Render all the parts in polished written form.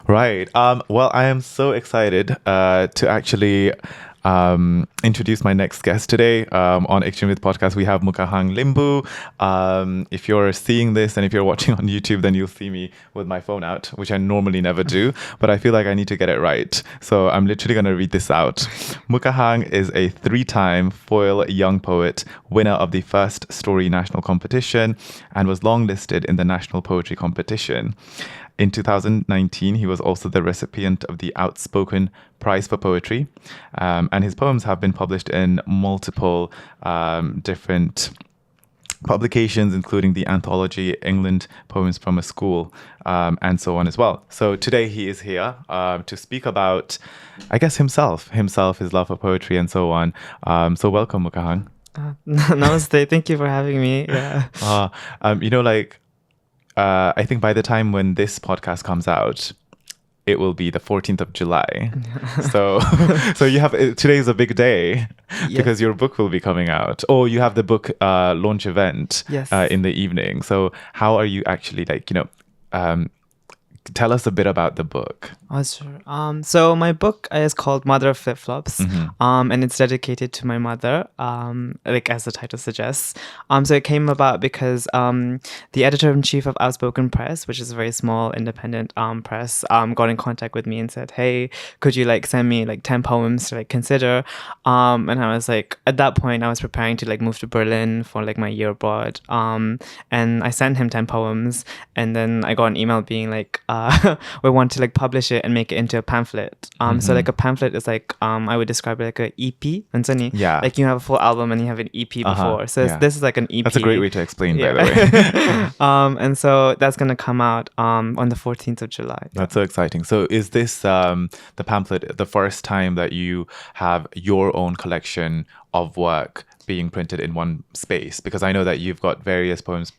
Right. Well, I am so excited to actually introduce my next guest today. On Exchange with Podcast, we have Mukahang Limbu. If you're seeing this and if you're watching on YouTube, then you'll see me with my phone out, which I normally never do, but I feel like I need to get it right. So I'm literally going to read this out. Mukahang is a 3-time Foyle Young Poet, winner of the first Story National Competition, and was longlisted in the National Poetry Competition. In 2019, he was also the recipient of the Outspoken Prize for Poetry, and his poems have been published in multiple different publications, including the anthology England Poems from a School, and so on as well. So today he is here to speak about, I guess, himself, his love for poetry, and so on. So welcome, Mukahang. Namaste. Thank you for having me. Yeah. I think by the time when this podcast comes out, it will be the 14th of July. So you have, today is a big day because your book will be coming out. Or you have the book launch event in the evening. So how are you actually tell us a bit about the book. Oh, sure. So my book is called Mother of Flip Flops, and it's dedicated to my mother, as the title suggests. So it came about because the editor-in-chief of Outspoken Press, which is a very small independent press, got in contact with me and said, "Hey, could you send me 10 poems to consider?" And I was at that point, I was preparing to move to Berlin for my year abroad. And I sent him 10 poems, and then I got an email being we want to publish it and make it into a pamphlet. So a pamphlet is I would describe it like an EP. Yeah. You have a full album and you have an EP before. So this is an EP. That's a great way to explain, by the way. And so that's going to come out on the 14th of July. That's so exciting. So is this the pamphlet the first time that you have your own collection of work being printed in one space? Because I know that you've got various poems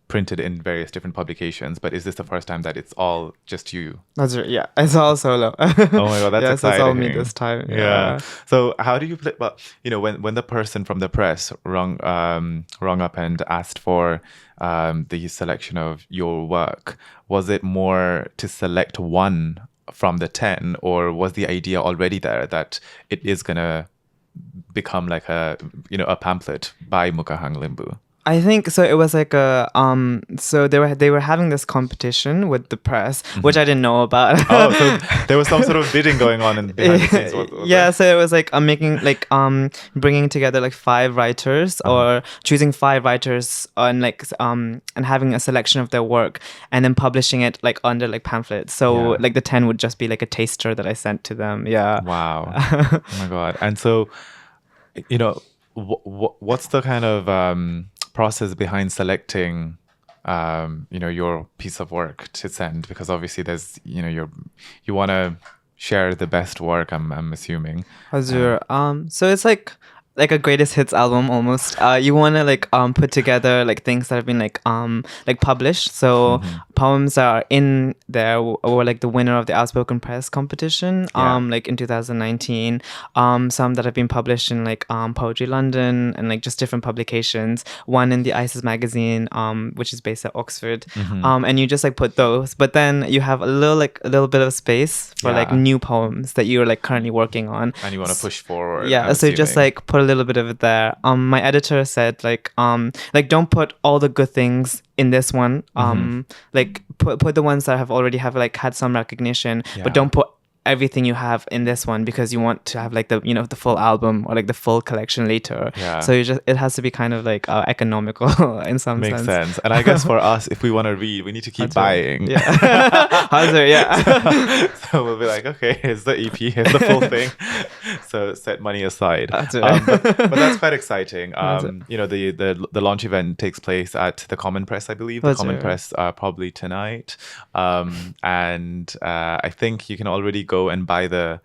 printed in various different publications, but is this the first time that it's all just you? That's right. Yeah, it's all solo. Oh my god, that's exciting. So it's all me this time. Yeah. So how do you play? Well, when the person from the press rung up and asked for the selection of your work, was it more to select one from the 10, or was the idea already there that it is gonna become a pamphlet by Mukahang Limbu? I think so. It was so they were having this competition with the press, which I didn't know about. Oh, so there was some sort of bidding going on in behind the scenes. So it was I'm making bringing together 5 writers or choosing 5 writers and and having a selection of their work and then publishing it under pamphlets. So the 10 would just be a taster that I sent to them. Yeah. Wow. Oh my god. And so what's the kind of process behind selecting your piece of work to send? Because obviously there's you want to share the best work, I'm assuming. So it's a greatest hits album almost. You want to put together things that have been published. So poems that are in there were the winner of the Outspoken Press competition in 2019. Some that have been published in Poetry London and just different publications. One in the Isis magazine, which is based at Oxford. And you just put those, but then you have a little bit of space for new poems that you're currently working on, and you want to push forward. So you just put a little bit of it there. My editor said don't put all the good things in this one. Put the ones that have already had some recognition, but don't put everything you have in this one because you want to have the full album or the full collection later. So it has to be kind of economical in some sense. Makes sense. And I guess for us, if we want to read, we need to keep buying. So we'll be okay, here's the EP, here's the full thing. So set money aside. But that's quite exciting. The launch event takes place at the Common Press, I believe. The Common Press probably tonight. And I think you can already go and buy the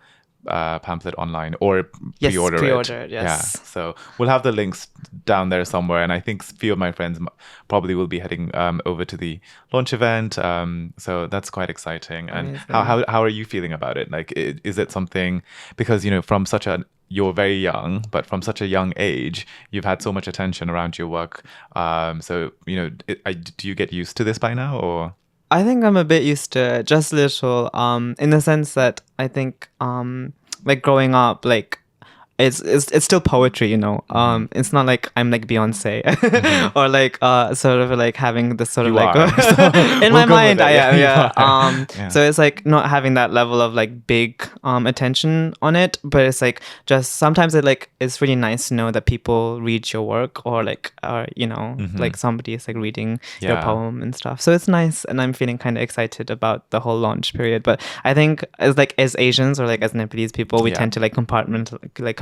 pamphlet online or pre-order it. Yes. Yeah. So we'll have the links down there somewhere, and I think a few of my friends probably will be heading over to the launch event. So that's quite exciting. And how are you feeling about it? Is it something, because from you're very young, but from such a young age, you've had so much attention around your work. So do you get used to this by now, or? I think I'm a bit used to it, just a little. In the sense that I think like growing up, like it's still poetry, you know. It's not like I'm like Beyonce or like sort of like having this sort of You like are. So in we'll my go with mind it. I Yeah, am, you yeah. are. Yeah. So it's like not having that level of like big attention on it, but it's like just sometimes it's really nice to know that people read your work, or like you know, like somebody is like reading your Yeah. poem and stuff. So it's nice, and I'm feeling kind of excited about the whole launch period. But I think as Asians or like as Nepalese people, we Yeah. tend to like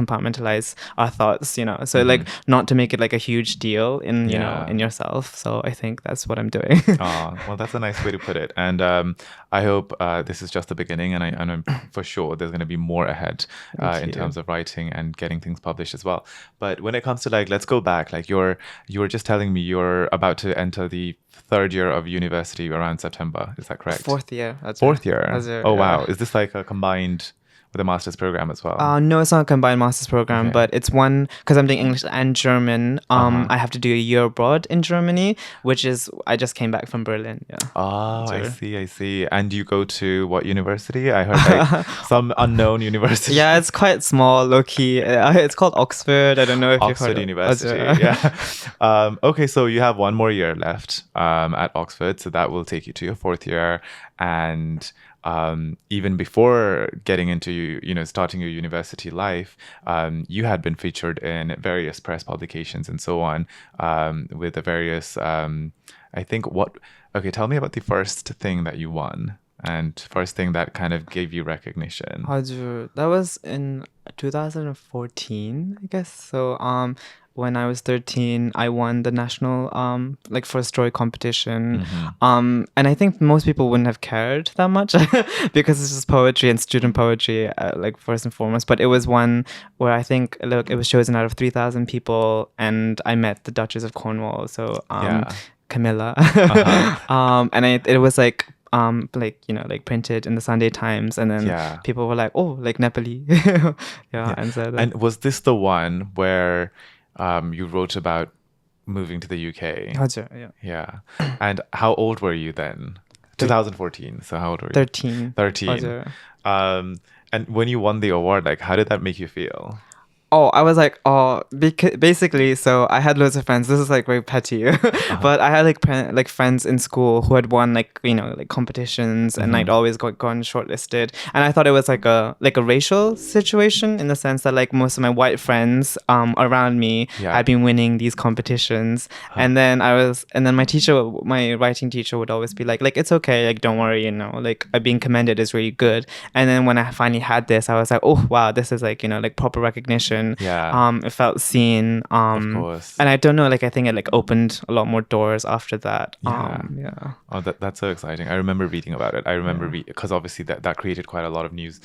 compartmentalize our thoughts, you know. So like not to make it like a huge deal in you know Yeah. in yourself. So I think that's what I'm doing. Oh, well, that's a nice way to put it. And I hope this is just the beginning, and I'm for sure there's going to be more ahead Thank in you. terms of writing and getting things published as well. But when it comes to like, let's go back. Like you were just telling me you're about to enter the third year of university around September. Is that correct? Fourth year. That's Fourth right. year. That's it, Oh yeah. wow. Is this like a combined with a master's program as well? No, it's not a combined master's program, Okay. but it's one because I'm doing English and German. I have to do a year abroad in Germany, which is I just came back from Berlin. Yeah. Oh, I Sure. see, I see. And you go to what university? I heard like some unknown university. Yeah, it's quite small, low key. It's called Oxford. I don't know if you've Oxford heard University. of Yeah. Okay, so you have one more year left at Oxford, so that will take you to your fourth year. And even before getting into starting your university life, you had been featured in various press publications and so on, with the various. I think what. Okay, tell me about the first thing that you won. And first thing that kind of gave you recognition. That was in 2014, I guess. So when I was 13, I won the national like first story competition. And I think most people wouldn't have cared that much because it's just poetry and student poetry, like first and foremost. But it was one where I think it was chosen out of 3,000 people, and I met the Duchess of Cornwall. So Camilla. And it was like printed in the Sunday Times, and then people were like, oh, like Nepali. And so and was this the one where you wrote about moving to the UK? Yeah. And how old were you then? 2014. So how old were you? 13. 13. And when you won the award, like how did that make you feel? Oh, I was like, basically, so I had loads of friends. This is like very petty, but I had like friends in school who had won like competitions and like always gone shortlisted. And I thought it was like a racial situation in the sense that like most of my white friends around me had been winning these competitions, and then my writing teacher would always be like it's okay, like don't worry, like being commended is really good. And then when I finally had this, I was like, oh wow, this is like like proper recognition. It felt seen. Of course. And I don't know, like I think it like opened a lot more doors after that. Oh, that's so exciting. I remember reading about it. I remember because obviously that created quite a lot of news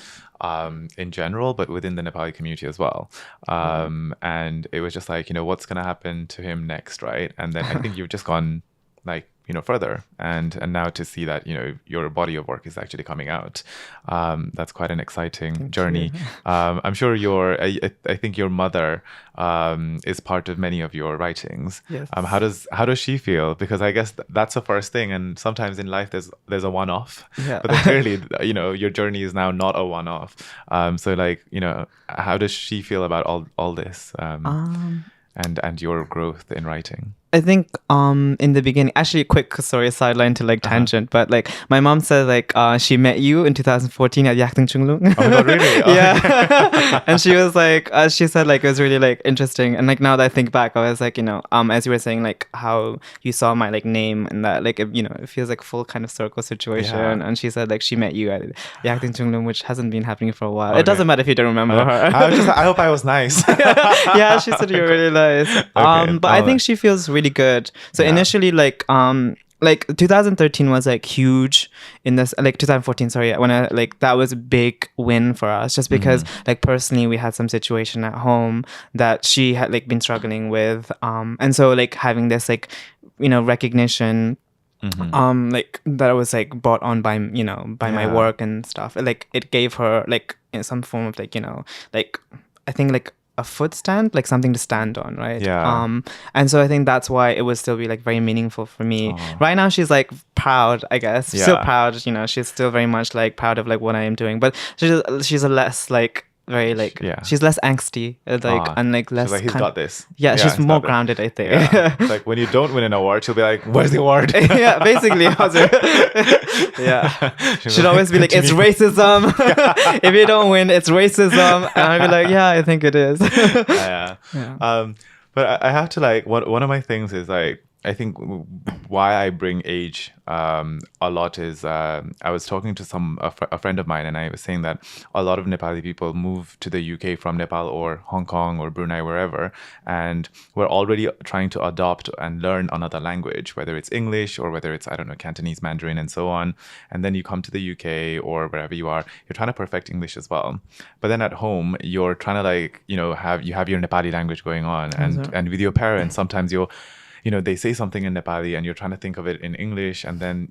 in general, but within the Nepali community as well. And it was just like, what's gonna happen to him next, right? And then I think you've just gone like further, and now to see that your body of work is actually coming out, that's quite an exciting journey. I'm sure I think your mother is part of many of your writings. Yes. How does she feel? Because I guess that's the first thing, and sometimes in life there's a one-off, but then clearly your journey is now not a one-off. So like how does she feel about all this and your growth in writing? I think in the beginning, actually, quick sideline to like tangent, but like my mom said like she met you in 2014 at Yakting Chunglung. Oh my god, really? Yeah. And she was like, she said like it was really like interesting, and like now that I think back, I was like as you were saying like how you saw my like name and that like it feels like full kind of circle situation. And she said like she met you at Yakting Chunglung, which hasn't been happening for a while. Okay. It doesn't matter if you don't remember her. I hope I was nice. Yeah, she said you're really nice. Okay. But I think she feels really good. So initially like 2013 was like huge in this, like 2014, sorry, when that was a big win for us, just because like personally we had some situation at home that she had like been struggling with, and so like having this like recognition like that was like brought on by by my work and stuff, like it gave her like some form of like like I think like a foot stand, like something to stand on, right? Yeah. And so I think that's why it would still be like very meaningful for me. Oh. Right now she's like proud, I guess. Yeah. Still proud, you know, she's still very much like proud of like what I am doing. But she's a less like very like she's less angsty, like and like less she's like, he's got this. Yeah, she's more grounded, I think. Yeah. It's like when you don't win an award, she'll be like, where's the award? Yeah, basically. Yeah. She'd always be like, it's racism. If you don't win, it's racism. And I'd be like, yeah, I think it is. Yeah. But I have to like, one of my things is like, I think why I bring age a lot is I was talking to a friend of mine, and I was saying that a lot of Nepali people move to the UK from Nepal or Hong Kong or Brunei, wherever, and we're already trying to adopt and learn another language, whether it's English or whether it's, I don't know, Cantonese, Mandarin, and so on. And then you come to the UK or wherever you are, you're trying to perfect English as well. But then at home, you're trying to like, you know, have your Nepali language going on, and with your parents, sometimes they say something in Nepali and you're trying to think of it in English, and then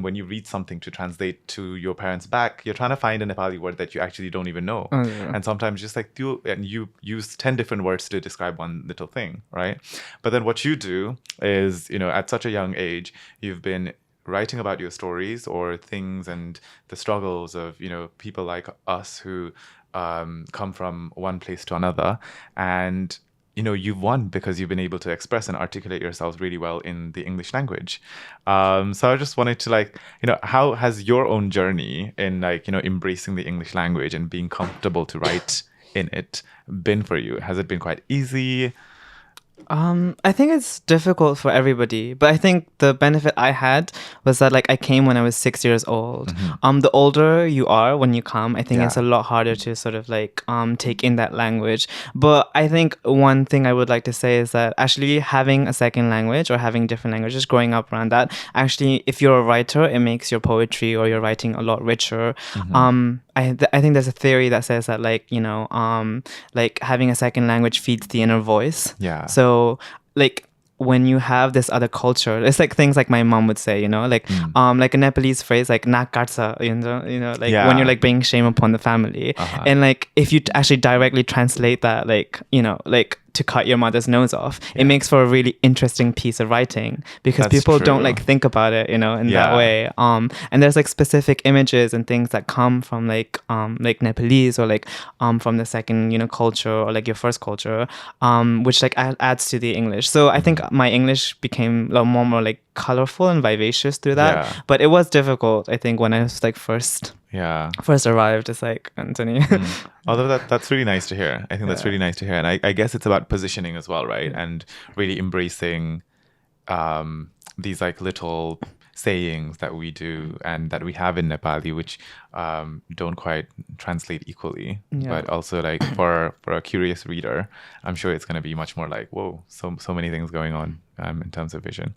when you read something to translate to your parents back, you're trying to find a Nepali word that you actually don't even know. And sometimes just like you use 10 different words to describe one little thing, right? But then what you do is, at such a young age, you've been writing about your stories or things and the struggles of, people like us who come from one place to another. And you've won because you've been able to express and articulate yourselves really well in the English language. So I just wanted to like, how has your own journey in like, embracing the English language and being comfortable to write in it been for you? Has it been quite easy? I think it's difficult for everybody, but I think the benefit I had was that like I came when I was 6 years old. The older you are when you come, I think it's a lot harder to sort of like take in that language. But I think one thing I would like to say is that actually having a second language or having different languages, growing up around that, actually if you're a writer, it makes your poetry or your writing a lot richer. I think there's a theory that says that like, like having a second language feeds the inner voice. Yeah. So like when you have this other culture, it's like things like my mom would say, like a Nepalese phrase like nak katsa, like when you're like bringing shame upon the family. And like if you actually directly translate that, like, like to cut your mother's nose off, it makes for a really interesting piece of writing because people don't like think about it, in that way. And there's like specific images and things that come from like Nepalese or like from the second, culture or like your first culture, which like adds to the English. So I think my English became a lot more like colorful and vivacious through that. But it was difficult, I think, when I was like first arrived. It's like, Anthony. Although that's really nice to hear. I think that's really nice to hear. And I guess it's about positioning as well, right? And really embracing these like little sayings that we do and that we have in Nepali, which don't quite translate equally. But also like for a curious reader, I'm sure it's going to be much more like, whoa, so many things going on in terms of vision.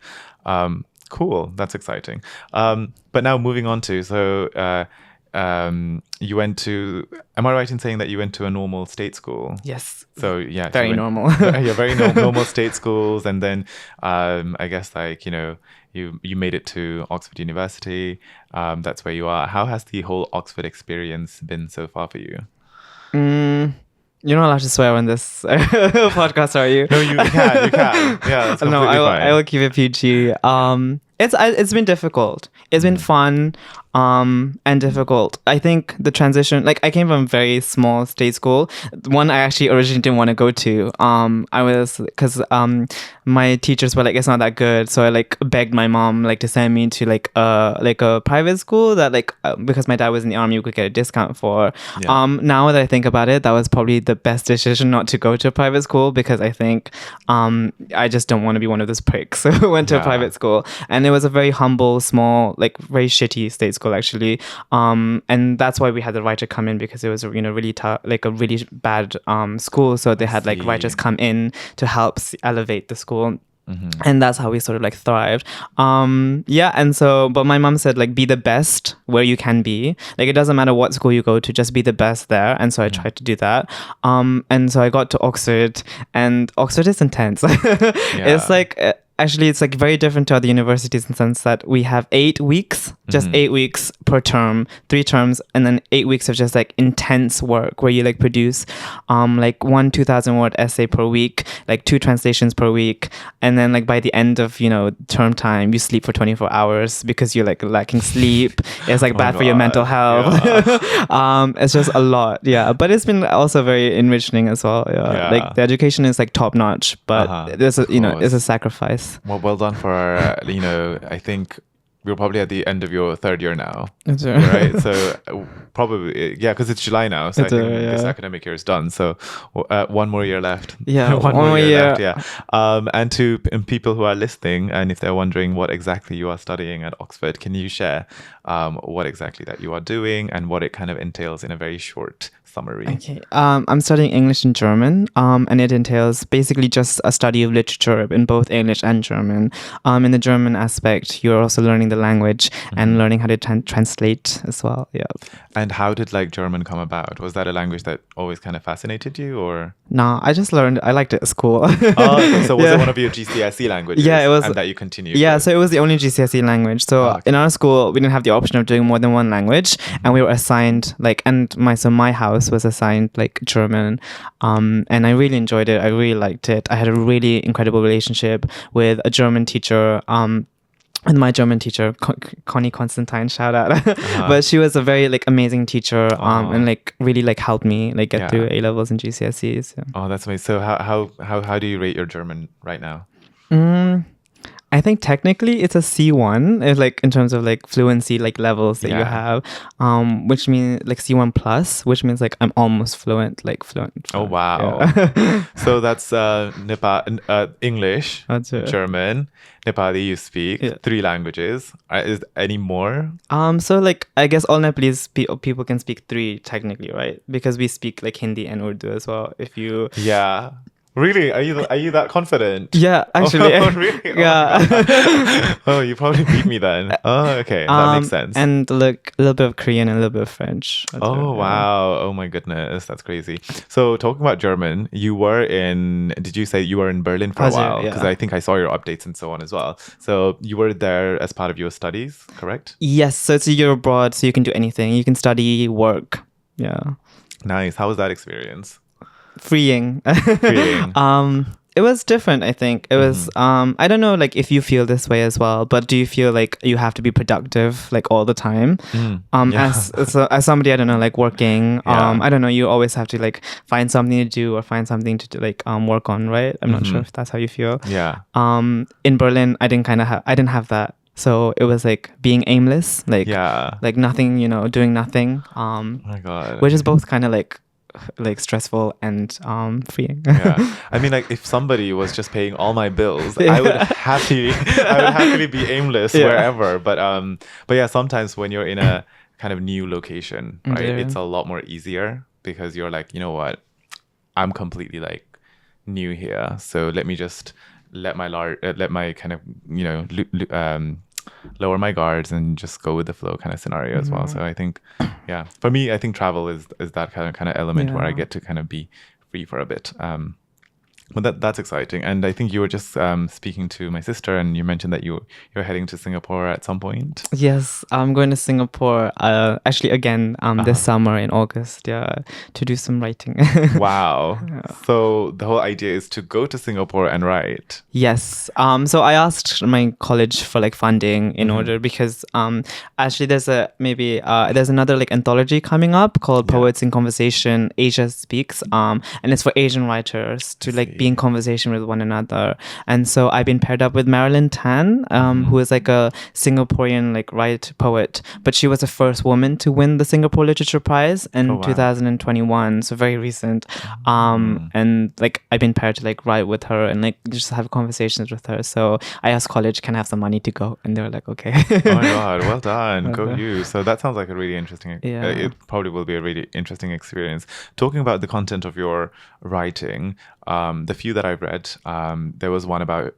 Cool. That's exciting. But now moving on to, you went to, am I right in saying that you went to a normal state school? Yes. So yeah. Very normal. Yeah, very normal state schools. And then I guess like, you made it to Oxford University. That's where you are. How has the whole Oxford experience been so far for you? You're not allowed to swear on this podcast, are you? No, you can. Yeah, that's completely fine. I will keep it PG. It's been difficult. It's been fun and difficult. I think the transition, like I came from a very small state school, one I actually originally didn't want to go to. Because my teachers were like, it's not that good. So I like begged my mom like to send me to like a private school that like, because my dad was in the army, we could get a discount for. Now that I think about it, that was probably the best decision not to go to a private school, because I think I just don't want to be one of those pricks. So I went to a private school, and it was a very humble, small, like very shitty state school actually. And that's why we had the writer come in, because it was really tough, like a really bad school. So they had like writers come in to help elevate the school. And that's how we sort of like thrived. And so, but my mom said like, be the best where you can be. Like, it doesn't matter what school you go to, just be the best there. And so I tried to do that. And so I got to Oxford, and Oxford is intense. It's like, actually, it's like very different to other universities in the sense that we have 8 weeks, just 8 weeks per term, 3 terms, and then 8 weeks of just like intense work where you like produce like 2,000 word essay per week, like 2 translations per week. And then like by the end of, term time, you sleep for 24 hours because you're like lacking sleep. It's like Oh bad for your mental health. Yeah. It's just a lot. Yeah. But it's been also very enriching as well. Yeah. Like the education is like top notch, but there's a, it's a sacrifice. Well done for, I think we're probably at the end of your 3rd year now. That's right. Right? So probably, yeah, because it's July now. So I think this academic year is done. So 1 more year left. Yeah, one more year left. Yeah. And to people who are listening, and if they're wondering what exactly you are studying at Oxford, can you share what exactly that you are doing and what it kind of entails in a very short summary? Okay. I'm studying English and German, and it entails basically just a study of literature in both English and German. In the German aspect, you're also learning the language and learning how to translate as well. Yeah. And how did like German come about? Was that a language that always kind of fascinated you, or? No, I just learned. I liked it at school. Okay. So was it one of your GCSE languages? Yeah, it was. And that you continued Yeah, with? so it was the only GCSE language. So in our school, we didn't have the option of doing more than one language, and we were assigned my house was assigned like German, and I really enjoyed it. I really liked it. I had a really incredible relationship with a German teacher. And my German teacher, Connie Constantine, shout out. But she was a very like amazing teacher, and like really like helped me like get through A levels and GCSEs. Yeah. Oh, that's amazing. So how do you rate your German right now? I think technically it's a C1, like in terms of like fluency like levels that you have, which means like C1 plus, which means like I'm almost fluent. Oh wow! Yeah. So that's English, German, Nepali. You speak 3 languages. Is any more? So like I guess all Nepalese people can speak 3 technically, right? Because we speak like Hindi and Urdu as well. If you Really? Are you that confident? Yeah, actually. Oh, really? Yeah. Oh, you probably beat me then. Oh, okay. That makes sense. And like a little bit of Korean and a little bit of French. Wow. Oh my goodness. That's crazy. So talking about German, did you say you were in Berlin for a while? Because I think I saw your updates and so on as well. So you were there as part of your studies, correct? Yes. So it's a year abroad, so you can do anything. You can study, work. Yeah. Nice. How was that experience? Freeing. It was different, I think. It was I don't know like if you feel this way as well, but do you feel like you have to be productive like all the time? As somebody, I don't know, like working, I don't know, you always have to like find something to do or find something to like work on, right? I'm not sure if that's how you feel. Yeah. In Berlin, I didn't have that. So it was like being aimless, like nothing, doing nothing. Oh my God. Which is both kind of like stressful and freeing. I mean, like if somebody was just paying all my bills, I would happily be aimless wherever. But yeah, sometimes when you're in a kind of new location, right, it's a lot more easier because you're like, you know what, I'm completely like new here, so let me just let my kind of lower my guards and just go with the flow kind of scenario as well. So I think, for me, I think travel is that kind of element where I get to kind of be free for a bit. But that's exciting. And I think you were just speaking to my sister, and you mentioned that you're heading to Singapore at some point. Yes, I'm going to Singapore actually again this summer in August, to do some writing. Wow. So the whole idea is to go to Singapore and write. Yes. So I asked my college for like funding in order, because actually there's another like anthology coming up called Poets in Conversation, Asia Speaks, and it's for Asian writers to like be in conversation with one another. And so I've been paired up with Marilyn Tan, who is like a Singaporean like poet, but she was the first woman to win the Singapore Literature Prize in 2021, so very recent. And like I've been paired to like write with her and like just have conversations with her. So I asked college, can I have some money to go? And they were like, okay. Oh my God, well done. Go you. So that sounds like a really interesting, it probably will be a really interesting experience. Talking about the content of your writing, the few that I've read, there was one about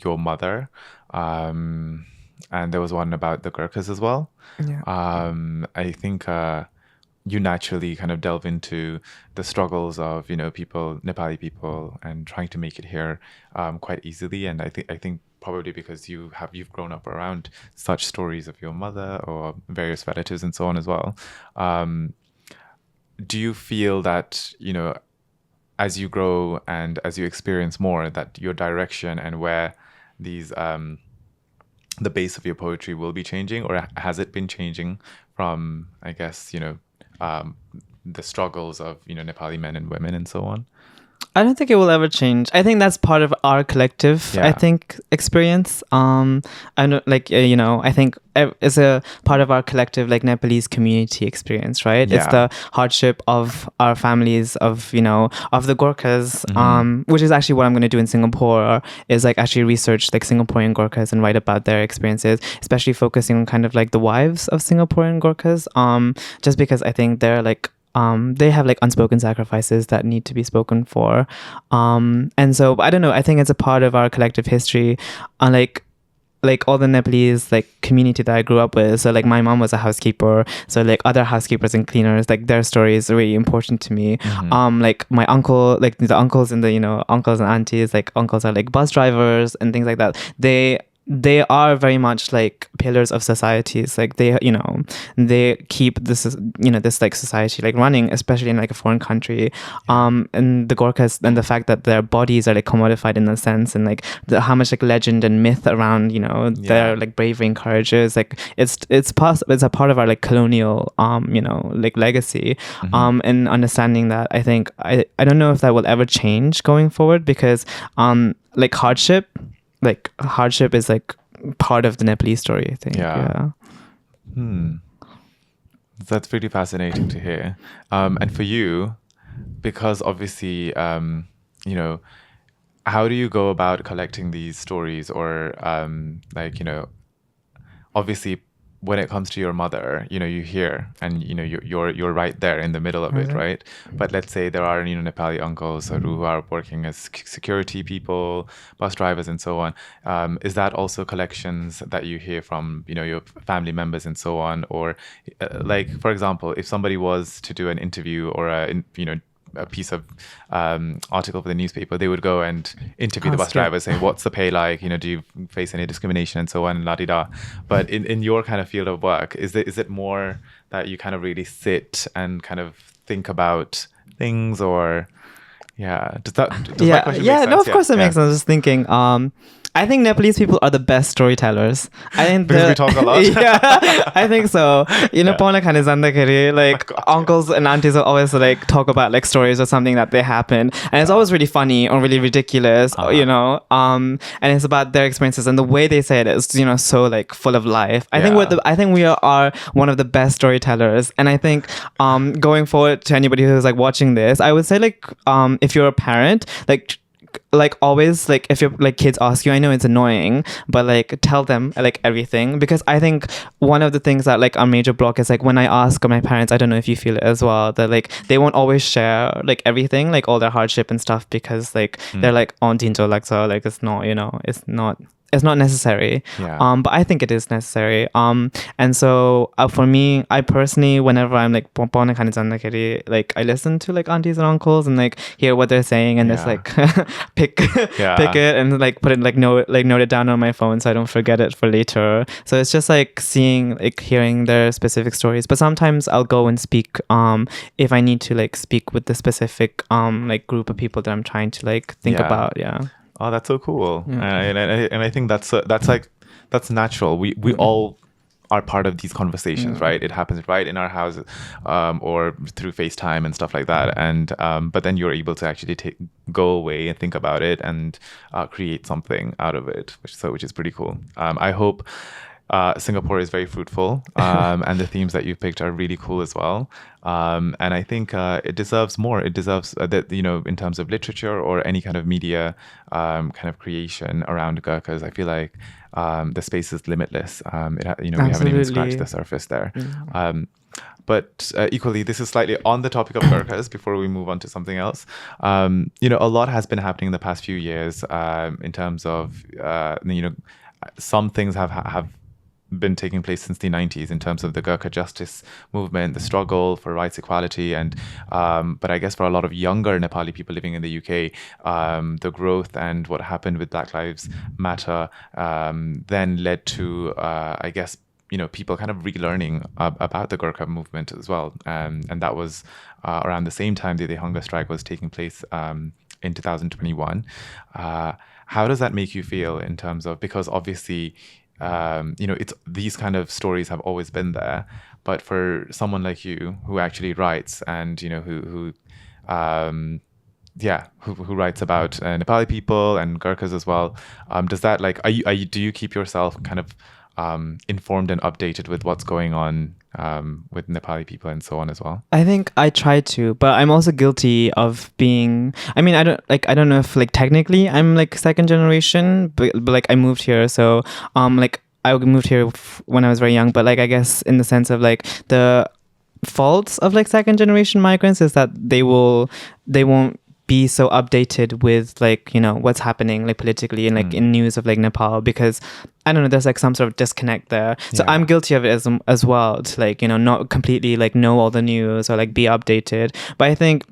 your mother, and there was one about the Gurkhas as well. I think you naturally kind of delve into the struggles of, people, Nepali people, and trying to make it here quite easily. And I think probably because you've grown up around such stories of your mother or various relatives and so on as well. Do you feel that, as you grow and as you experience more, that your direction and where these the base of your poetry will be changing, or has it been changing from, I guess, the struggles of, Nepali men and women and so on? I don't think it will ever change. I think that's part of our collective, Yeah. I think, experience. I know, like, I think it's a part of our collective, like, Nepalese community experience, right? It's Yeah. the hardship of our families, of, of the Gurkhas, Mm-hmm. which is actually what I'm going to do in Singapore, is like actually research like Singaporean Gurkhas and write about their experiences, especially focusing on kind of like the wives of Singaporean Gurkhas, just because I think they're like, they have like unspoken sacrifices that need to be spoken for. And so I don't know, I think it's a part of our collective history. Like all the Nepalese like community that I grew up with. So like my mom was a housekeeper. So like other housekeepers and cleaners, like their stories are really important to me. Like my uncle, like the uncles and the, uncles and aunties, like uncles are like bus drivers and things like that. They are very much like pillars of societies. Like they keep this, this like society like running, especially in like a foreign country. And the Gorkhas, and the fact that their bodies are like commodified in a sense, and like how much like legend and myth around, their like bravery and courage is like, it's a part of our like colonial, like legacy. And understanding that, I think, I don't know if that will ever change going forward, because like hardship is like part of the Nepalese story, I think. Yeah. That's pretty fascinating to hear. And for you, because obviously, how do you go about collecting these stories, or obviously when it comes to your mother, you hear, and you're right there in the middle of it, right? But let's say there are Nepali uncles who are working as security people, bus drivers, and so on. Is that also collections that you hear from your family members and so on, or like, for example, if somebody was to do an interview or a piece of article for the newspaper, they would go and interview the bus driver, saying, what's the pay like, do you face any discrimination and so on, la di da. But in your kind of field of work, is it more that you kind of really sit and kind of think about things, or does that question make sense? No, of course it makes sense. I was just thinking, I think Nepalese people are the best storytellers. I think because we talk a lot. I think so. Pauna khane jandakeri, like uncles and aunties will always like talk about like stories or something that they happened, and it's always really funny or really ridiculous, and it's about their experiences, and the way they say it is, so like full of life. I think we are one of the best storytellers, and I think going forward, to anybody who's like watching this, I would say like if you're a parent, like always, like if your like kids ask you, I know it's annoying, but like tell them like everything, because I think one of the things that like our major block is like when I ask my parents, I don't know if you feel it as well, that like they won't always share like everything, like all their hardship and stuff, because like they're like on tinto like it's not, it's not necessary. But I think it is necessary. And so for me, I personally, whenever I'm like like I listen to like aunties and uncles and like hear what they're saying, and just like pick it and like put it note it down on my phone so I don't forget it for later. So it's just like hearing their specific stories. But sometimes I'll go and speak if I need to like speak with the specific like group of people that I'm trying to like think about. Oh, that's so cool. And I think that's natural. We all are part of these conversations, right? It happens right in our houses, or through FaceTime and stuff like that. And but then you're able to actually go away and think about it and create something out of it, which is pretty cool. I hope Singapore is very fruitful, and the themes that you've picked are really cool as well. And I think it deserves more. It deserves that, in terms of literature or any kind of media kind of creation around Gurkhas. I feel like the space is limitless. We haven't even scratched the surface there. But equally, this is slightly on the topic of Gurkhas before we move on to something else. A lot has been happening in the past few years in terms of, some things have been taking place since the 90s in terms of the Gurkha justice movement, the struggle for rights equality, and but I guess for a lot of younger Nepali people living in the UK, the growth and what happened with Black Lives Matter then led to, I guess, people kind of relearning about the Gurkha movement as well. And that was around the same time that the hunger strike was taking place in 2021. How does that make you feel in terms of, because obviously, it's these kind of stories have always been there, but for someone like you who actually writes and, who writes about Nepali people and Gurkhas as well, does that do you keep yourself kind of informed and updated with what's going on with Nepali people and so on as well? I think I try to, but I'm also guilty of being. I mean, I don't know if like technically I'm like second generation, but like I moved here, so like I moved here when I was very young. But like I guess in the sense of like the faults of like second generation migrants is that they won't be so updated with like what's happening like politically and like in news of like Nepal, because I don't know, there's like some sort of disconnect there. So I'm guilty of it as well, to like not completely like know all the news or like be updated. But I think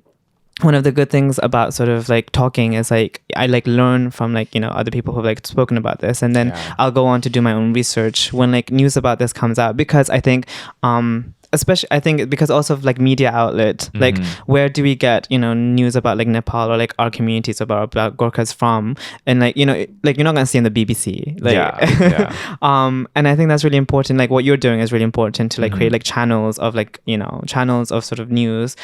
one of the good things about sort of like talking is like I like learn from like other people who've like spoken about this, and then I'll go on to do my own research when like news about this comes out, because I think especially I think because also of like media outlet, like where do we get news about like Nepal or like our communities about Gurkhas from, and like like you're not gonna see on the BBC, like and I think that's really important. Like what you're doing is really important to like create like channels of like channels of sort of news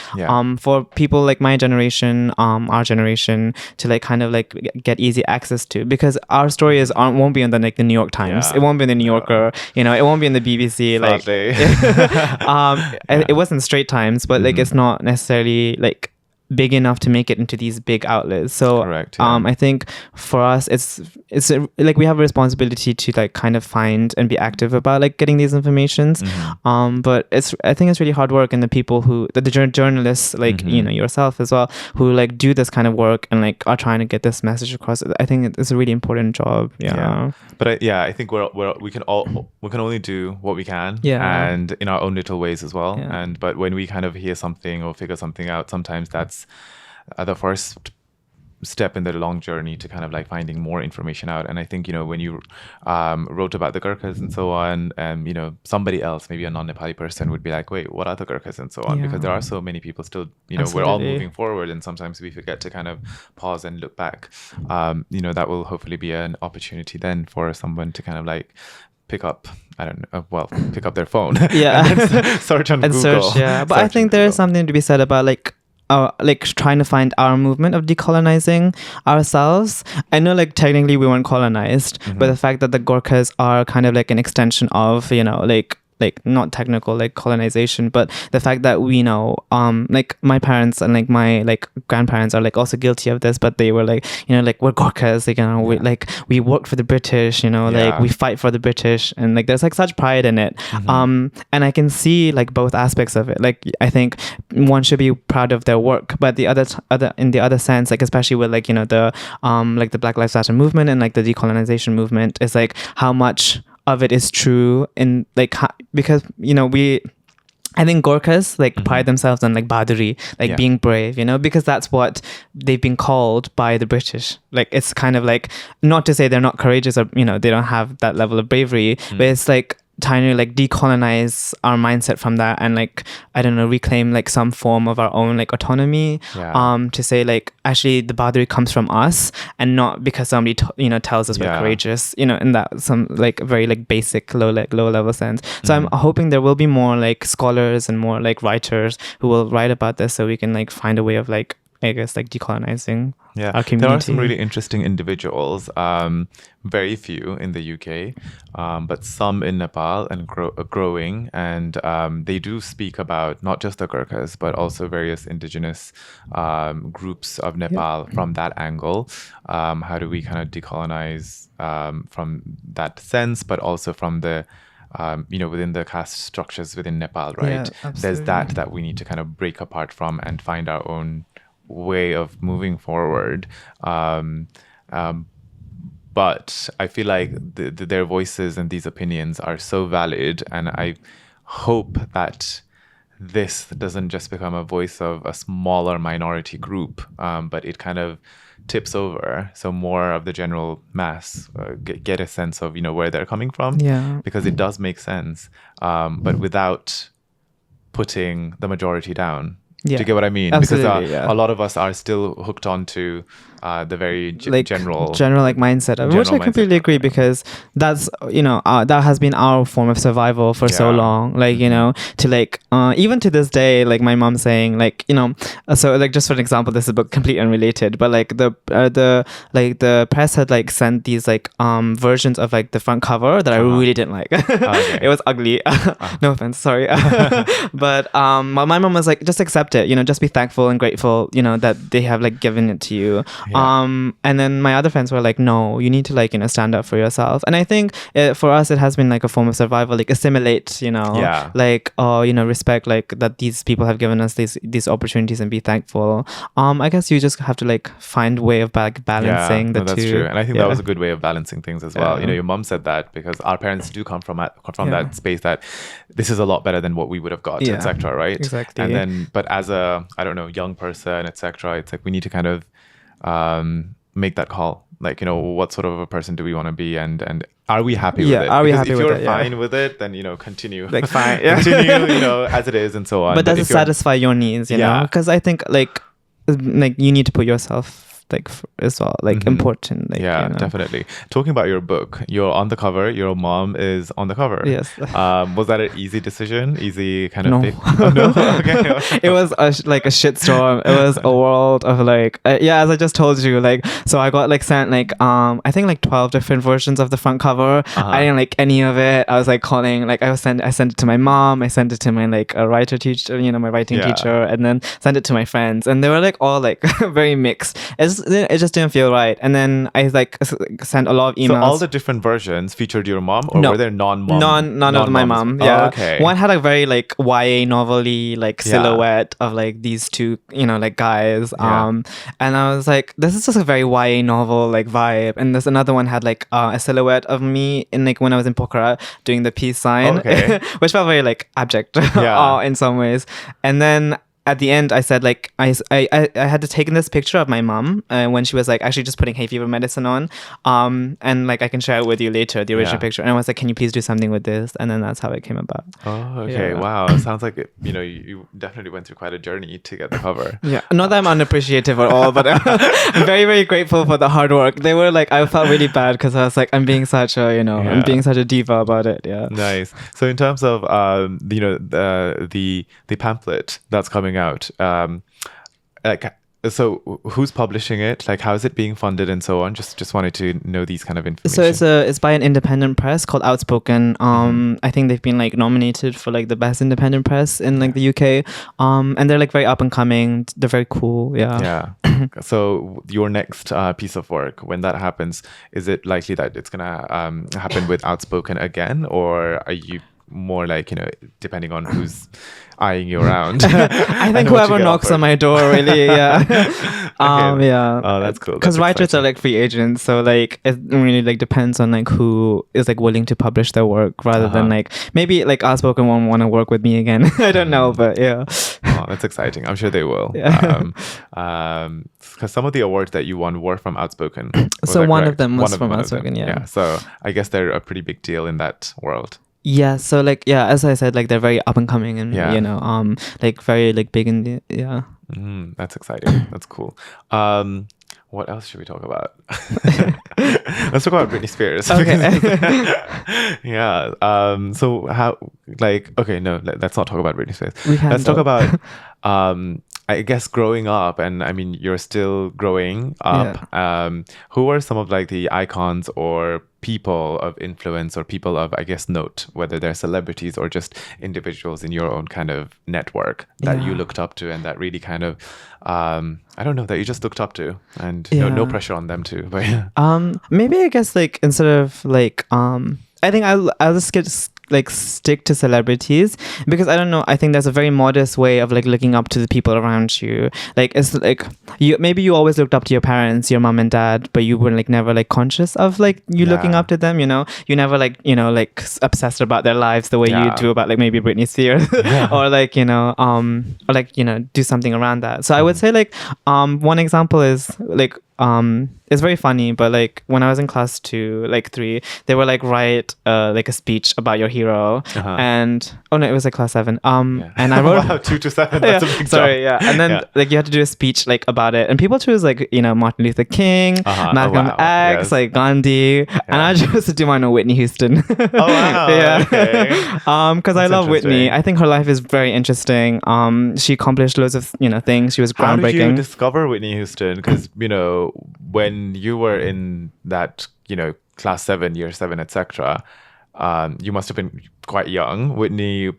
for people like my generation, our generation, to like kind of like get easy access to, because our stories won't be on the like the New York Times, it won't be in the New Yorker, it won't be in the BBC, like it wasn't Straight Times, but like it's not necessarily like big enough to make it into these big outlets. So correct, I think for us it's like we have a responsibility to like kind of find and be active about like getting these informations. But I think it's really hard work, and the people the journalists like yourself as well, who like do this kind of work and like are trying to get this message across. I think it's a really important job. But I think we can only do what we can, and in our own little ways as well. But when we kind of hear something or figure something out, sometimes that's the first step in the long journey to kind of like finding more information out. And I think when you wrote about the Gurkhas and so on, somebody else, maybe a non-Nepali person, would be like, wait, what are the Gurkhas and so on? Because there are so many people still, we're all moving forward, and sometimes we forget to kind of pause and look back. That will hopefully be an opportunity then for someone to kind of like pick up pick up their phone and search on Google. But I think there is something to be said about like trying to find our movement of decolonizing ourselves. I know like technically we weren't colonized, but the fact that the Gurkhas are kind of like an extension of like not technical like colonization, but the fact that we like my parents and like my like grandparents are like also guilty of this, but they were like like we're Gurkhas, like we work for the British, like we fight for the British, and like there's like such pride in it. And I can see like both aspects of it. Like I think one should be proud of their work, but the other in the other sense, like especially with like the like the Black Lives Matter movement and like the decolonization movement, is like how much of it is true in like because I think Gurkhas like pride themselves on like Bahaduri, like being brave, because that's what they've been called by the British. Like it's kind of like, not to say they're not courageous or they don't have that level of bravery, but it's like trying to like decolonize our mindset from that, and like I don't know, reclaim like some form of our own like autonomy, to say like actually the Bahaduri comes from us, and not because somebody tells us we're courageous, in that some like very like basic low level sense. So I'm hoping there will be more like scholars and more like writers who will write about this, so we can like find a way of like, I guess, like decolonizing our community. There are some really interesting individuals, very few in the UK, but some in Nepal and growing. And they do speak about not just the Gurkhas, but also various indigenous groups of Nepal from that angle. How do we kind of decolonize from that sense, but also from the within the caste structures within Nepal, right? There's that we need to kind of break apart from and find our own way of moving forward. but I feel like their voices and these opinions are so valid, and I hope that this doesn't just become a voice of a smaller minority group, but it kind of tips over, so more of the general mass get a sense of, you know, where they're coming from. Yeah. Because it does make sense, but without putting the majority down. Yeah. Do you get what I mean? Absolutely, Because a lot of us are still hooked on to the very general like mindset of it, which I completely agree, because that's, you know, that has been our form of survival for so long, like, you know, to like even to this day, like my mom saying, like, you know, so like just for an example, this is a book completely unrelated, but like the press had like sent these like versions of like the front cover that I really didn't like. Okay. It was ugly. No offense, sorry. But my mom was like, just accept it, you know, just be thankful and grateful, you know, that they have like given it to you. And then my other friends were like, no, you need to like, you know, stand up for yourself. And I think for us it has been like a form of survival, like assimilate, you know, like, you know, respect like that these people have given us these opportunities and be thankful. I guess you just have to like find a way of balancing the two. That's true. And I think that was a good way of balancing things as well. You know, your mom said that because our parents do come from that space that this is a lot better than what we would have got, etc. Right? Exactly. And then, but as a, I don't know, young person, etc., it's like we need to kind of make that call, like, you know, what sort of a person do we want to be, and are we happy with it? Are we happy with it? If you're fine with it, then, you know, continue, like fine, continue, you know, as it is and so on. But does it satisfy your needs, you know? Because I think like you need to put yourself like as well, like important, like, you know. Definitely. Talking about your book, you're on the cover, your mom is on the cover. Yes. Was that an easy decision, easy kind of pick? Oh, no. Okay. It was like a shitstorm. It was a world of like as I just told you, like, so I got like sent like I think like 12 different versions of the front cover. I didn't like any of it. I was like calling, like I sent it to my mom, I sent it to my like a writer teacher, you know, my writing teacher, and then sent it to my friends, and they were like all like very mixed. It just didn't feel right. And then I like sent a lot of emails. So all the different versions featured your mom, or were there non-mom? None of my mom. Yeah. Oh, okay. One had a very like YA novel-y like silhouette of like these two, you know, like guys. And I was like, this is just a very YA novel like vibe. And there's another one had like a silhouette of me in like when I was in Pokhara doing the peace sign, which felt very like abject in some ways. And then at the end, I said like I had to take this picture of my mom when she was like actually just putting hay fever medicine on, and like I can share it with you later, the original picture. And I was like, can you please do something with this? And then that's how it came about. Oh, okay. Wow. It sounds like you know, you definitely went through quite a journey to get the cover. Not that I'm unappreciative at all, but I'm very, very grateful for the hard work. They were like, I felt really bad because I was like, I'm being such a, you know, I'm being such a diva about it. Nice. So in terms of you know, the pamphlet that's coming out, like, so who's publishing it, like how is it being funded and so on? Just wanted to know these kind of information. So it's by an independent press called Outspoken. I think they've been like nominated for like the best independent press in like the UK, and they're like very up and coming. They're very cool. So your next piece of work, when that happens, is it likely that it's gonna happen with Outspoken again, or are you more like, you know, depending on who's eyeing you around? I think whoever knocks on my door, really. Oh, that's cool. Because writers are like free agents, so like it really like depends on like who is like willing to publish their work, rather than like maybe like Outspoken won't want to work with me again. I don't know, but Oh, that's exciting. I'm sure they will. Because some of the awards that you won were from Outspoken. So one of them was from Outspoken. Yeah. So I guess they're a pretty big deal in that world. Yeah, so like as I said, like they're very up and coming, and you know, like very like big in the that's exciting. That's cool. What else should we talk about? Let's talk about Britney Spears. Okay. So how, like, okay, no, let's not talk about Britney Spears. Let's talk about I guess growing up, and I mean you're still growing up. Who are some of like the icons or people of influence or people of, I guess, note, whether they're celebrities or just individuals in your own kind of network that you looked up to, and that really kind of I don't know, that you just looked up to, and no pressure on them too, but maybe I guess like instead of like I think I'll just like stick to celebrities, because I don't know, I think there's a very modest way of like looking up to the people around you. Like it's like you always looked up to your parents, your mom and dad, but you were like never like conscious of like you looking up to them, you know. You never like, you know, like obsessed about their lives the way you do about like maybe Britney Spears or like, you know, or like, you know, do something around that. So I would say like one example is like it's very funny, but like when I was in class 2, like 3, they were like write like a speech about your hero, and oh no, it was like class 7. And I wrote wow, 2 to 7. That's a big jump. and then like you had to do a speech like about it, and people chose like, you know, Martin Luther King, Malcolm X, like Gandhi, and I chose to do mine on Whitney Houston. Oh wow, okay. Because I love Whitney. I think her life is very interesting. She accomplished loads of, you know, things. She was groundbreaking. How did you discover Whitney Houston? Because, you know, when you were in that, you know, class 7, year 7, etc., you must have been quite young. Whitney,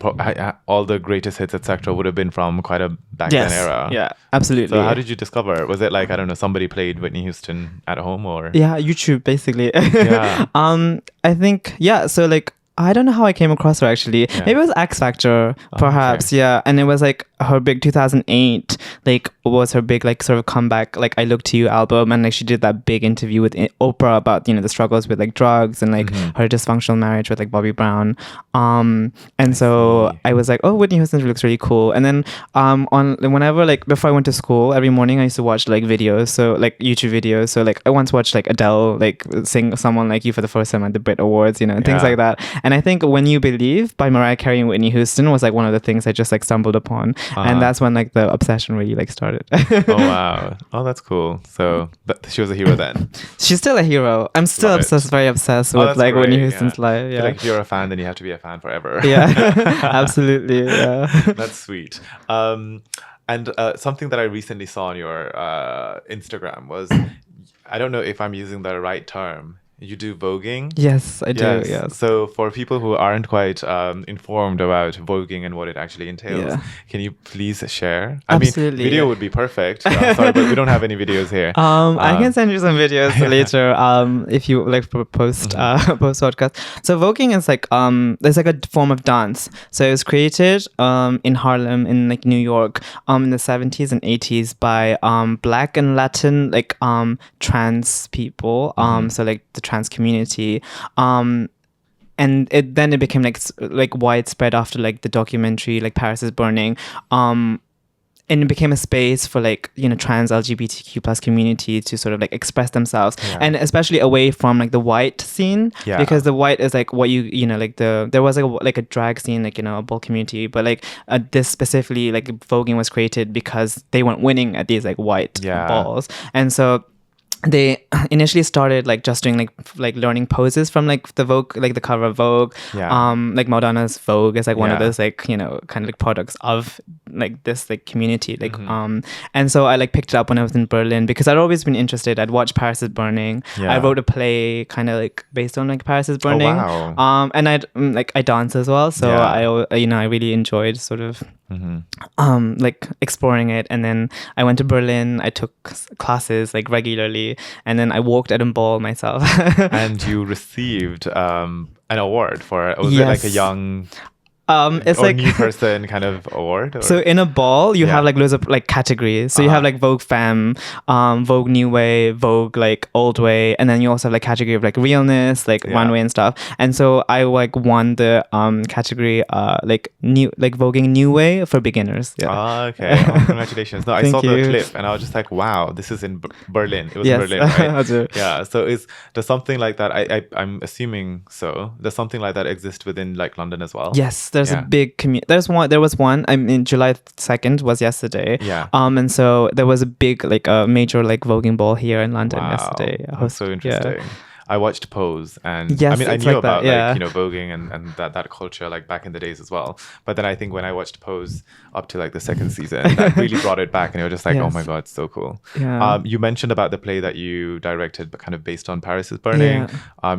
all the greatest hits, etc., would have been from quite a back then era. Yeah, absolutely. So how did you discover? Was it like, I don't know, somebody played Whitney Houston at home, or? Yeah, YouTube basically. Yeah. I think, yeah. So like, I don't know how I came across her actually. Maybe it was X Factor, perhaps. Okay. Yeah. And it was like her big 2008, like was her big like sort of comeback, like I Look to You album. And like she did that big interview with Oprah about, you know, the struggles with like drugs and like her dysfunctional marriage with like Bobby Brown. And so I was like, oh, Whitney Houston looks really cool. And then on whenever like before I went to school, every morning I used to watch like videos, so like YouTube videos. So like I once watched like Adele like sing Someone Like You for the first time at the Brit Awards, you know, and things like that. And I think When You Believe by Mariah Carey and Whitney Houston was like one of the things I just like stumbled upon. And that's when like the obsession really like started. Oh wow. Oh, that's cool. So she was a hero then. She's still a hero. I'm still obsessed, very obsessed with like Whitney Houston's life. Yeah. Like if you're a fan, then you have to be a fan forever. Yeah. Absolutely. Yeah. That's sweet. And something that I recently saw on your Instagram was, I don't know if I'm using the right term. You do voguing? Yes, I do. Yes. So for people who aren't quite informed about voguing and what it actually entails, can you please share? Absolutely. I mean, video would be perfect. Sorry, but we don't have any videos here. I can send you some videos later. If you like post podcast. So voguing is like it's like a form of dance. So it was created in Harlem in like New York in the 70s and 80s by Black and Latin like trans people. So like the trans community, and it became like widespread after like the documentary like Paris is Burning, and it became a space for like, you know, trans LGBTQ plus community to sort of like express themselves, and especially away from like the white scene, because the white is like what you know, like there was like a drag scene, like, you know, a ball community, but like this specifically like voguing was created because they weren't winning at these like white balls, and so they initially started like just doing like learning poses from like the Vogue, like the cover of Vogue. Like Madonna's Vogue is like one of those like, you know, kind of like products of like this like community, like and so I like picked it up when I was in Berlin because I'd always been interested. I'd watched Paris is Burning. I wrote a play kind of like based on like Paris is Burning. And I dance as well, so I you know, I really enjoyed sort of like exploring it. And then I went to Berlin, I took classes like regularly, and then I walked at a ball myself. And you received an award for it. Was it like a young it's or like new person kind of award? Or? So in a ball you have like loads of like categories. So you have like Vogue Femme, Vogue New Way, Vogue like Old Way, and then you also have like category of like realness, like runway and stuff. And so I like won the category like voguing New Way for beginners. Okay. Oh, congratulations. No, I saw the clip and I was just like, wow, this is in Berlin. It was in Berlin, right? Yeah. So does something like that, I'm assuming so, does something like that exist within like London as well? Yes. There's a big community. There was one. I mean, July 2nd was yesterday. And so there was a big like a major like voguing ball here in London yesterday. That's so interesting. I watched Pose, and yes, I mean I knew like about that, like, you know, voguing and that culture like back in the days as well. But then I think when I watched Pose up to like the second season, that really brought it back, and it was just like, oh my god, so cool. You mentioned about the play that you directed, but kind of based on Paris is Burning.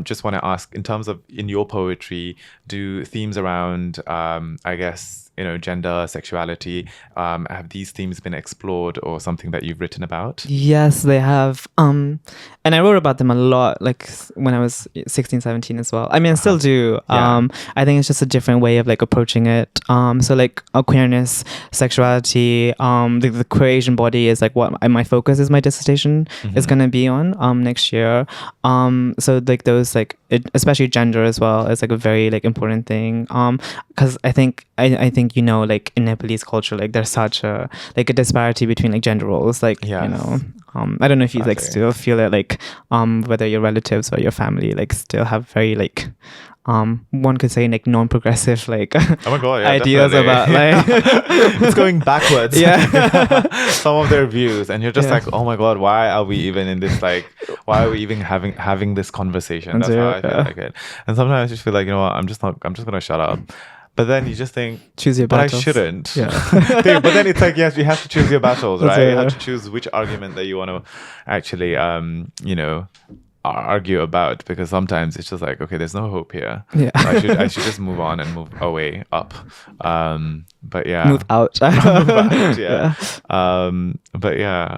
Just want to ask, in terms of in your poetry, do themes around I guess gender, sexuality. Have these themes been explored or something that you've written about? Yes, they have. And I wrote about them a lot, like when I was 16, 17 as well. I mean, I still do. Yeah. I think it's just a different way of like approaching it. So like queerness, sexuality, the queer Asian body is like what my focus is. My dissertation is gonna be on next year. So like those like especially gender as well is like a very like important thing. Because I think like in Nepalese culture, like there's such a like a disparity between like gender roles, like I don't know if you like still feel it, like whether your relatives or your family like still have very like one could say like non-progressive like oh my God, yeah, ideas definitely. about like it's going backwards. Yeah. Some of their views, and you're just like, oh my God, why are we even in this, like, why are we even having this conversation? That's how I feel like it. And sometimes I just feel like, I'm just gonna shut up. But then you just think, choose your battles. But I shouldn't. Yeah. But then it's like, yes, you have to choose your battles, right? You have to choose which argument that you want to actually, argue about, because sometimes it's just like, okay, there's no hope here. Yeah. I should just move on and move away, up. But yeah. Move out. Move out, yeah. But yeah.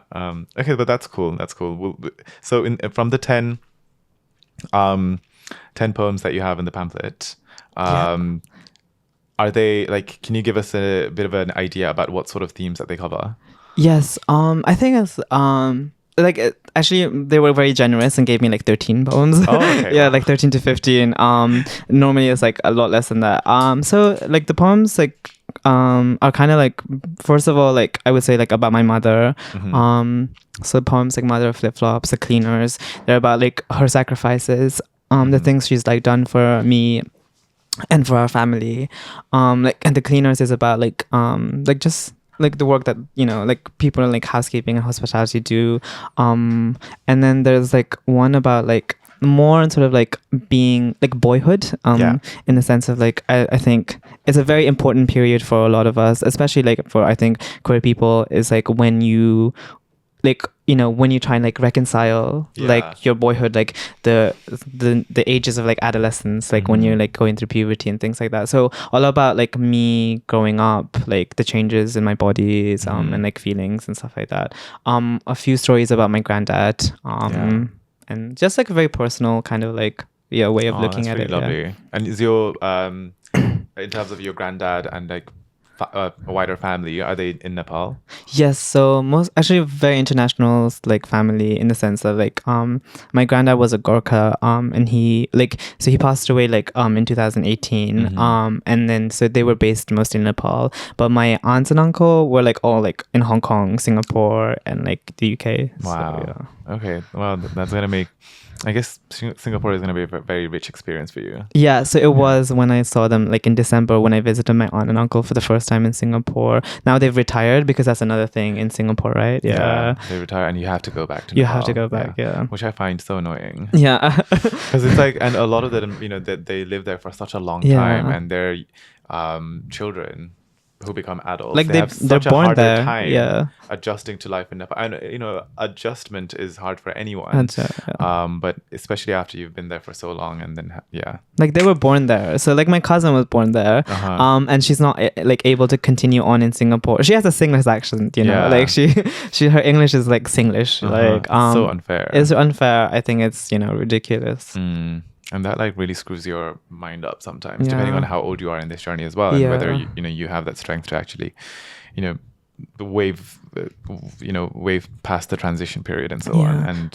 Okay, but that's cool. That's cool. So from the 10 poems that you have in the pamphlet, are they like, can you give us a bit of an idea about what sort of themes that they cover? Yes. I think it's actually they were very generous and gave me like 13 poems. Oh, okay. Yeah, like 13 to 15. Normally it's like a lot less than that. So like the poems like are kind of like, first of all, like I would say like about my mother. So poems like Mother of Flip-Flops, The Cleaners, they're about like her sacrifices, the things she's like done for me and for our family. Like, and The Cleaners is about like just like the work that like people in like housekeeping and hospitality do. And then there's like one about like more sort of like being like boyhood, in the sense of like I think it's a very important period for a lot of us, especially like for I think queer people, is like when you like when you try and like reconcile like your boyhood, like the ages of like adolescence, like when you're like going through puberty and things like that. So all about like me growing up, like the changes in my bodies, and like feelings and stuff like that. A few stories about my granddad, and just like a very personal kind of like way of looking at really it. Lovely. Yeah. And is your in terms of your granddad and like a wider family, are they in Nepal? Yes, so most actually very international like family, in the sense that like my granddad was a Gurkha, and he passed away like in 2018, and then so they were based mostly in Nepal, but my aunts and uncle were like all like in Hong Kong, Singapore, and like the UK. Wow. So, Okay, well, that's gonna make, I guess Singapore is going to be a very rich experience for you. Yeah, so it was when I saw them like in December, when I visited my aunt and uncle for the first time in Singapore. Now they've retired, because that's another thing in Singapore, right? Yeah. They retire and you have to go back to You Nepal. have to go back, yeah. Which I find so annoying. Yeah. Because it's like, and a lot of them, they live there for such a long time, and their children who become adults, like they have they're such a born harder there, time adjusting to life in Nepal. And adjustment is hard for anyone. But especially after you've been there for so long, and then like they were born there. So like my cousin was born there, and she's not like able to continue on in Singapore. She has a Singlish accent, like she her English is like Singlish. Like so unfair. It's unfair. I think it's ridiculous. And that like really screws your mind up sometimes, depending on how old you are in this journey as well, and whether you have that strength to actually, wave past the transition period and so on.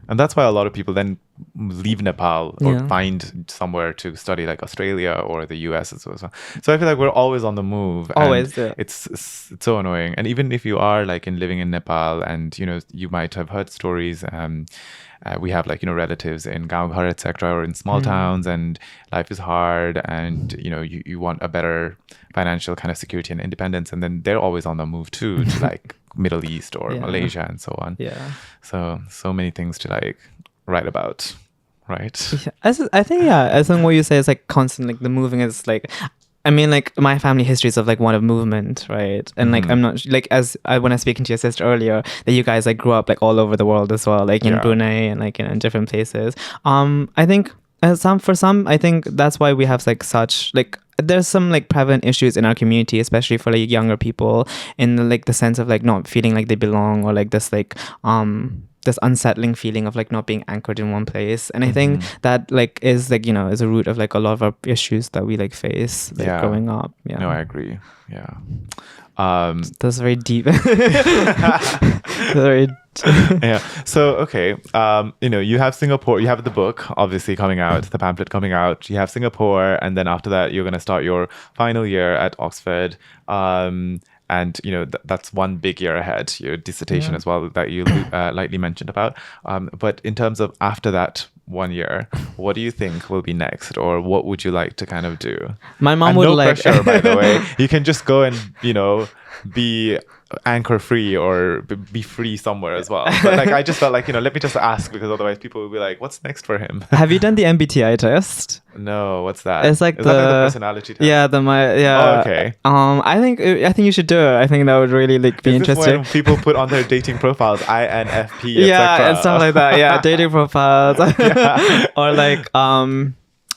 And that's why a lot of people then leave Nepal or find somewhere to study, like Australia or the US as well. So I feel like we're always on the move. Always. It's so annoying. And even if you are like living in Nepal, and you might have heard stories. We have like relatives in Gaon Ghar, etc., or in small towns, and life is hard, and you want a better financial kind of security and independence, and then they're always on the move too, to like Middle East or Malaysia and so on. So many things to like write about, right? I think I think what you say is like constant, like the moving is like, I mean, like my family history is of like one of movement, right? And like I'm not like, when I was speaking to your sister earlier, that you guys like grew up like all over the world as well, like in Brunei and like in different places. I think for some, I think that's why we have like such like there's some like prevalent issues in our community, especially for like younger people, in like the sense of like not feeling like they belong, or like this unsettling feeling of like not being anchored in one place. And I think that like is like, you know, is a root of like a lot of our issues that we like face like growing up. Yeah. No, I agree. Yeah. That's very deep. Very yeah. So, okay. You know, you have Singapore, you have the book obviously coming out, the pamphlet coming out. You have Singapore, and then after that, you're going to start your final year at Oxford. And, you know, that's one big year ahead, your dissertation as well, that you lightly mentioned about. But in terms of after that 1 year, what do you think will be next? Or what would you like to kind of do? My mom and would no like... pressure, by the way. You can just go and, you know, be anchor free or be free somewhere as well. But like, I just felt like, you know, let me just ask, because otherwise people will be like, what's next for him? Have you done the MBTI test? No, what's that? It's like Is that like the personality test? Yeah, Oh, okay. I think you should do it. I think that would really like be Is this interesting. when people put on their dating profiles INFP, yeah, and stuff like that. Yeah, dating profiles. Or like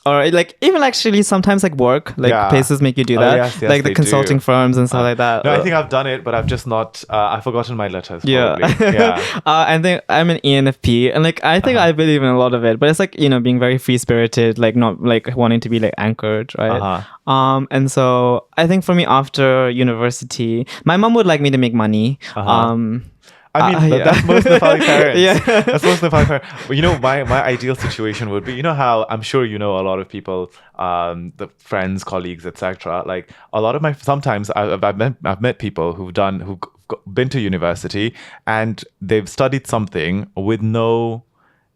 or like even actually sometimes like work, like places make you do that. Yes, like the consulting firms and stuff like that. No, I think I've done it, but I've just not I've forgotten my letters probably. Yeah. I think I'm an ENFP, and like I think I believe in a lot of it, but it's like, you know, being very free spirited, like not like wanting to be like anchored, right? And so I think for me after university, my mom would like me to make money. I mean, that's most Nepali parents. Yeah. That's most Nepali parents. But you know, my ideal situation would be, you know how, I'm sure you know a lot of people, the friends, colleagues, etc. Like a lot of my, sometimes I've met people who've been to university and they've studied something with no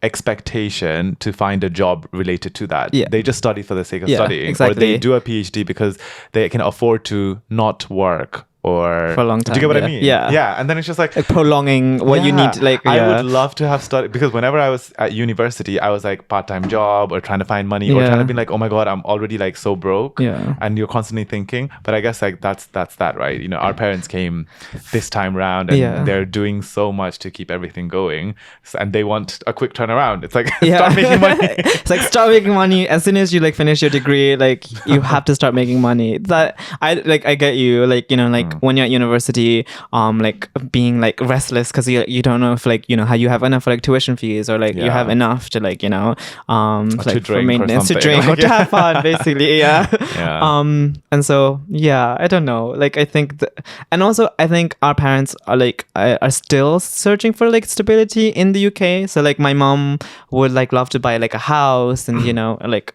expectation to find a job related to that. They just study for the sake of studying. Exactly. Or they do a PhD because they can afford to not work or for a long time. Do you get what I mean? Yeah. And then it's just like prolonging what you need. Like I would love to have studied, because whenever I was at university, I was like part-time job or trying to find money or trying to be like, oh my God, I'm already like so broke. And you're constantly thinking. But I guess like that's that, right? You know, our parents came this time around and they're doing so much to keep everything going, and they want a quick turnaround. It's like start making money. It's like start making money as soon as you like finish your degree. Like you have to start making money. That I get you. Like, you know, like when you're at university, like being like restless because you don't know if like, you know, how you have enough for like tuition fees, or like you have enough to like, you know, like for maintenance, to drink or to have fun, basically. And so I don't know. Like I think and also I think our parents are like are still searching for like stability in the UK. So like my mom would like love to buy like a house and, you know, like,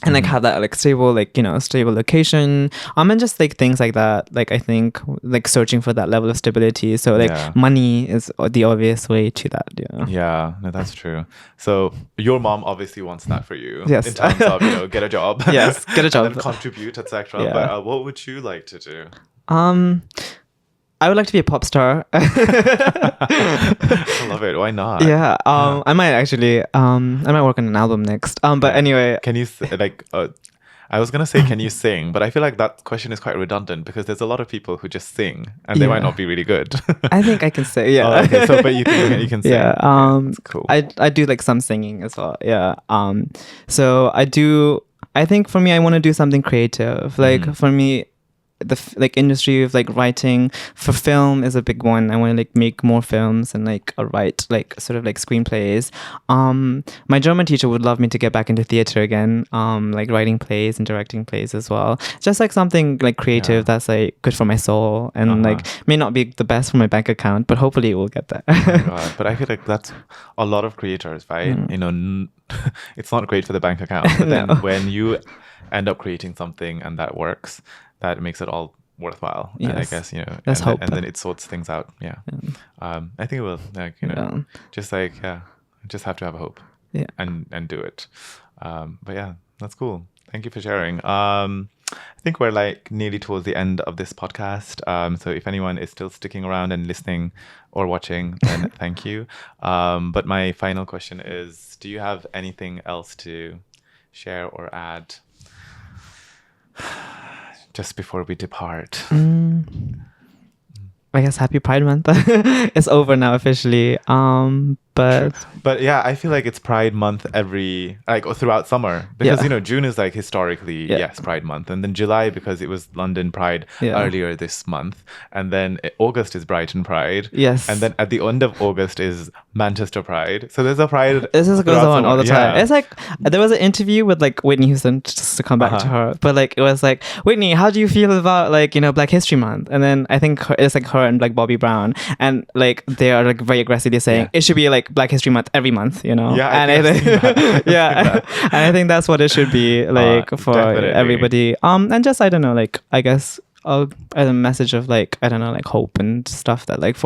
and like have that like stable, like, you know, stable location, and just like things like that. Like I think like searching for that level of stability. So like money is the obvious way to that. Yeah, no, that's true. So your mom obviously wants that for you. Yes. In terms of, you know, get a job. Yes, get a job. And then contribute, etc. But what would you like to do? I would like to be a pop star. I love it. Why not? Yeah. I might actually. I might work on an album next. But anyway. Can you like? I was gonna say, can you sing? But I feel like that question is quite redundant, because there's a lot of people who just sing and they might not be really good. I think I can sing. Yeah. Oh, okay. So, but you think you can sing? Yeah. That's cool. I do like some singing as well. Yeah. So I do. I think for me, I want to do something creative. Like for me, the like industry of like writing for film is a big one. I want to like make more films and like write like sort of like screenplays. My German teacher would love me to get back into theater again, like writing plays and directing plays as well. Just like something like creative that's like good for my soul, and like may not be the best for my bank account, but hopefully it will get there. Oh my God. But I feel like that's a lot of creators, right? You know, it's not great for the bank account, but then when you end up creating something and that works, that makes it all worthwhile. Yes. And I guess, you know, Let's hope. And then it sorts things out. I think it will, like, you know, just like, just have to have a hope and do it. But yeah, that's cool. Thank you for sharing. I think we're like nearly towards the end of this podcast. So if anyone is still sticking around and listening or watching, then thank you. But my final question is, do you have anything else to share or add just before we depart? I guess happy Pride Month. It's over now officially. But yeah, I feel like it's Pride Month throughout summer because June is like historically yes Pride Month, and then July because it was London Pride earlier this month, and then August is Brighton Pride, and then at the end of August is Manchester Pride. So there's a Pride. This is goes on all the time. It's like there was an interview with like Whitney Houston, just to come back to her, but like it was like, Whitney, how do you feel about like Black History Month? And then I think it's like her and like Bobby Brown, and like they are like very aggressively saying it should be like Black History Month every month, and I think that's what it should be like for definitely. Everybody. And just I don't know, like I guess a message of like I don't know, like hope and stuff that like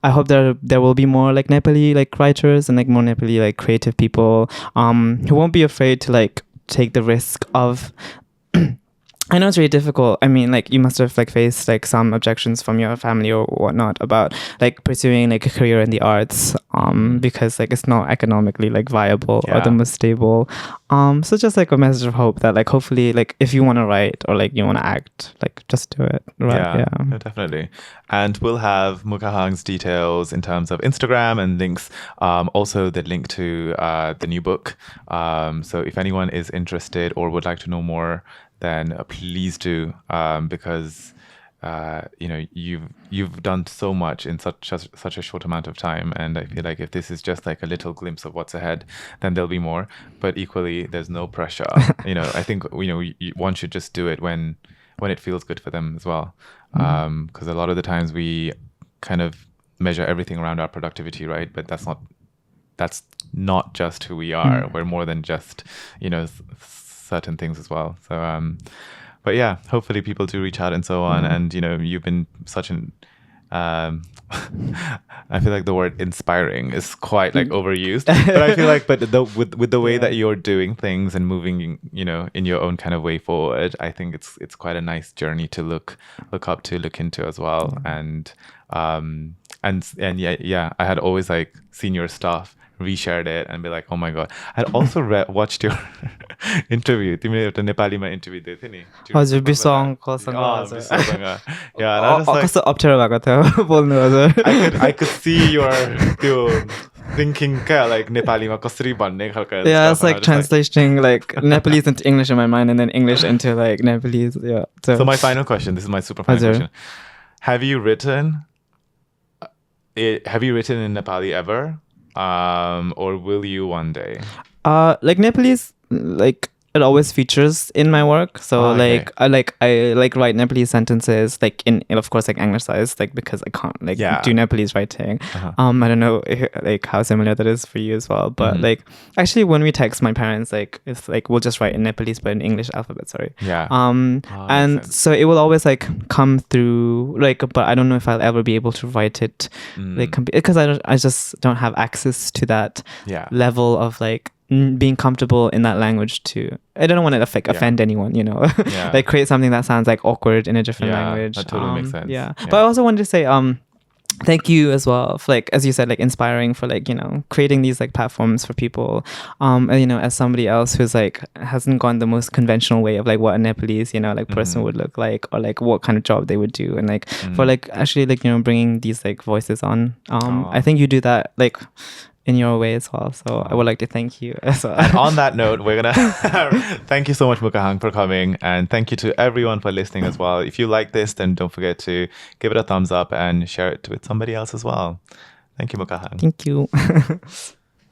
I hope there will be more like Nepali like writers and like more Nepali like creative people who won't be afraid to like take the risk of I know it's really difficult. I mean, like you must have like faced like some objections from your family or whatnot about like pursuing like a career in the arts, because like it's not economically like viable or the most stable. So just like a message of hope that like hopefully like if you want to write or like you want to act, like just do it. Right? Yeah, definitely. And we'll have Mukahang's details in terms of Instagram and links. Also the link to the new book. So if anyone is interested or would like to know more, then please do, because you've done so much in such a short amount of time, and I feel like if this is just like a little glimpse of what's ahead, then there'll be more. But equally, there's no pressure. I think one should just do it when it feels good for them as well, because a lot of the times we kind of measure everything around our productivity, right? But that's not just who we are. We're more than just certain things as well. So but yeah, hopefully people do reach out and so on. And you've been such an I feel like the word inspiring is quite like overused, but I feel like with the way that you're doing things and moving in your own kind of way forward, I think it's quite a nice journey to look up to, look into as well. And yeah, I had always like seen your stuff, reshared it and be like, oh my god. I had also watched your interview. तिमीले एउटा नेपालीमा interview दिएको थियो नि हजुर विश्वसँग yeah, and I was like कस्तो अप्ठ्यारो भएको थियो बोल्नु हजुर I could see your त्यो thinking like नेपालीमा कसरी भन्ने खालको yeah, it's like translating like Nepalese into English in my mind and then English into like Nepalese. So my final question, this is my super final question. Have you written in Nepali ever? Or will you one day? Like Nepalese, like it always features in my work. So like I write Nepalese sentences like in of course like anglicized, like because I can't like do Nepalese writing. I don't know like how similar that is for you as well. But like actually when we text my parents, like it's like we'll just write in Nepalese but in English alphabet. Sorry. Yeah. And so it will always like come through like, but I don't know if I'll ever be able to write it like because I just don't have access to that level of like being comfortable in that language too. I don't want to offend anyone, like create something that sounds like awkward in a different language. That totally makes sense. Yeah. But I also wanted to say thank you as well for like, as you said, like inspiring for like, creating these like platforms for people. And, as somebody else who's like hasn't gone the most conventional way of like what a Nepalese, like person would look like, or like what kind of job they would do. And like for like actually like, bringing these like voices on. I think you do that like in your way as well. So I would like to thank you as well. And on that note, we're going to thank you so much, Mukahang, for coming. And thank you to everyone for listening as well. If you like this, then don't forget to give it a thumbs up and share it with somebody else as well. Thank you, Mukahang. Thank you.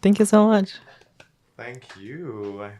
Thank you so much. Thank you.